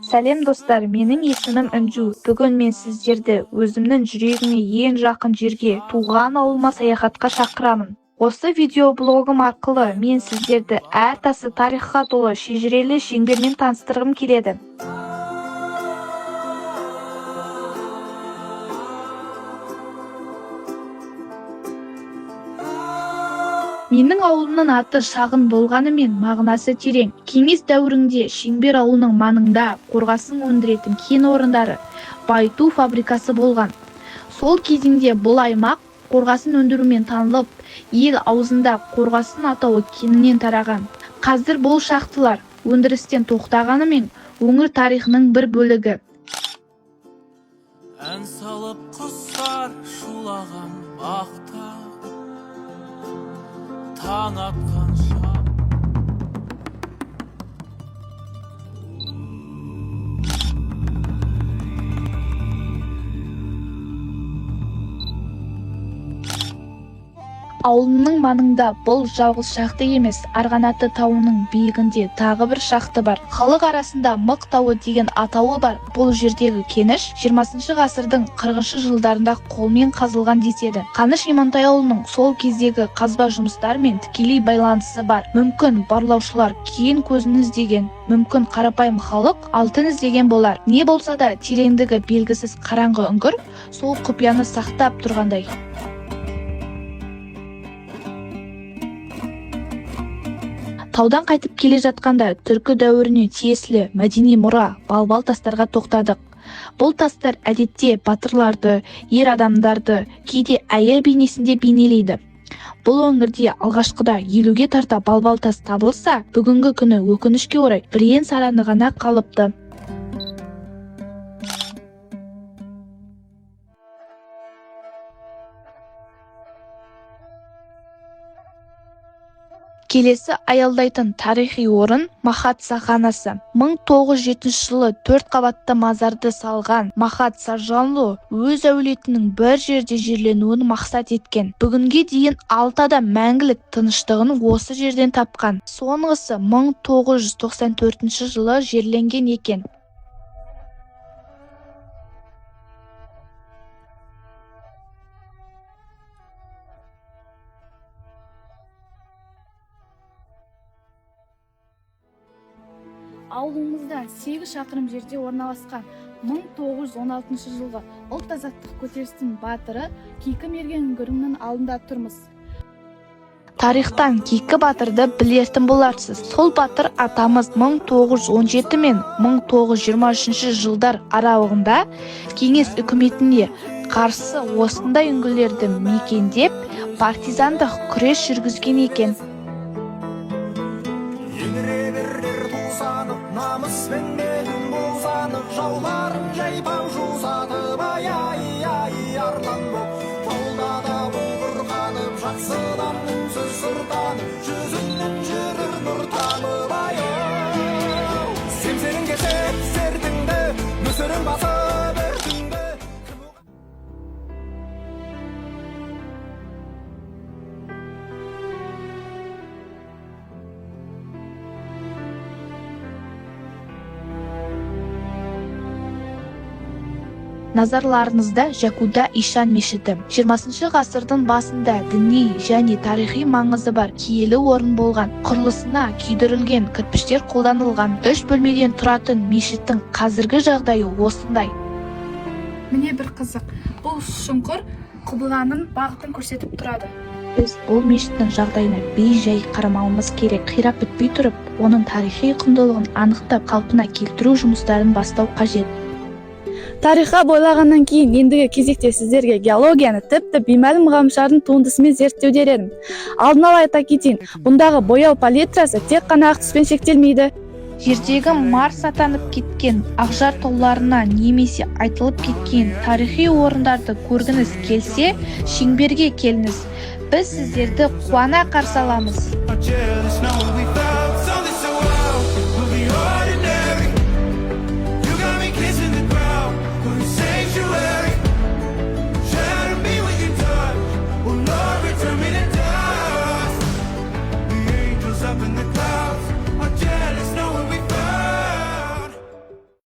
Сәлем достар, менің есімім Үнжу. Бүгін мен сіздерді өзімнің жүрегіме ең жақын жерге, туған ауылыма саяхатқа шақырамын. Осы видеоблогым арқылы мен сіздерді әр тасы тарихқа толы шежірелі шеңбермен таныстырғым келеді. Менің ауылымның аты шағын болғанымен мағынасы терең. Кеңес дәуірінде Шеңбер ауылының маңында қорғасын өндіретін кен орындары, байыту фабрикасы болған. Сол кезеңде бұл аймақ қорғасын өндірумен танылып, ел аузында қорғасын атауы кеңінен тараған. Қазір бұл шахталар өндірістен тоқтағанымен өңір тарихының бір бөлігі. Ән салып құстар шулаған бақта, таң атқан шақ. Ауылының маңында бұл жалғыз шахта емес, Арғанаты тауының биігінде тағы бір шахта бар. Халық арасында Мық тауы деген атауы бар. Бұл жердегі кеніш 20 ғасырдың 40 жылдарында қолмен қазылған деседі. Қаныш Имантайұлының сол кездегі қазба жұмыстарымен тікелей байланысы бар. Мүмкін барлаушылар кен көзін іздеген, мүмкін қарапайым халық алтын іздеген болар. Не болса да тереңдігі белгісіз қараңғы үңгір сол құпияны сақтап тұрғандай. Таудан қайтып келе жатқанда түркі дәуіріне тиесілі мәдени мұра балбал тастарға тоқтадық. Бұл тастар әдетте батырларды, ер адамдарды, кейде әйел бейнесінде бейнелейді. Бұл өңірде алғашқыда 50-ге тарта балбал тас табылса, бүгінгі күні өкінішке орай бірен-сараны ғана қалыпты. Келесі аялдайтын тарихи орын Махат саханасы. 1907 жылы 4 қабатты мазарды салған Махат Саржанлу өз әулетінің бір жерде жерленуін мақсат еткен. Бүгінге дейін 6 адам мәңгілік тыныштығын осы жерден тапқан. Соңғысы 1994 жылы жерленген екен. Ауылымыздан 8 шақырым жерде орналасқан 1916 жылғы ұлт азаттық көтерілістің батыры Кейкі мерген үңгірінің алдында тұрмыз. Тарихтан Кейкі батырды білетін боларсыз. Сол батыр атамыз 1917 мен 1923 жылдар аралығында кеңес үкіметіне қарсы осындай үңгірлерді мекендеп, партизандық күрес жүргізген екен. Намыспен менің бозанып, жауларын жайпап жусатып, ай-ай-ай арлан боп, қолда да бұлғырғанып, жақсыдан үнсіз сыртанып, жүзінен жүрір нұр тамып, ай-ай. Семсерін кесіп сертіңді, мүсірін басып өртіңді. Назарларыңызда Жакуда Ишан мешіті. 20 ғасырдың басында діни және тарихи маңызы бар киелі орын болған. Құрылысына күйдірілген кірпіштер қолданылған. 3 бөлмеден тұратын мешіттің қазіргі жағдайы осындай. Міне бір қызық. Бұл шұңқыр құбыланың бағытын көрсетіп тұрады. Біз бұл мешіттің жағдайына бей-жай қарамауымыз керек. Қирап бітпей тұрып, оның тарихи құндылығын анықтап қалпына келтіру жұмыстарын бастау қажет. Тарихқа бойлағаннан кейін ендігі кезекте сіздерге геологияны тіпті беймәлім ғалымшардың туындысымен зерттеудер едім. Алдын ала айта кетейін, бұндағы бояу палитрасы тек қана ақ түспен шектелмейді. Жердегі Марс атанып кеткен ақжар тауларына немесе айтылып кеткен тарихи орындарды көргіңіз келсе, Шеңберге келіңіз. Біз сіздерді қуана қарсы аламыз.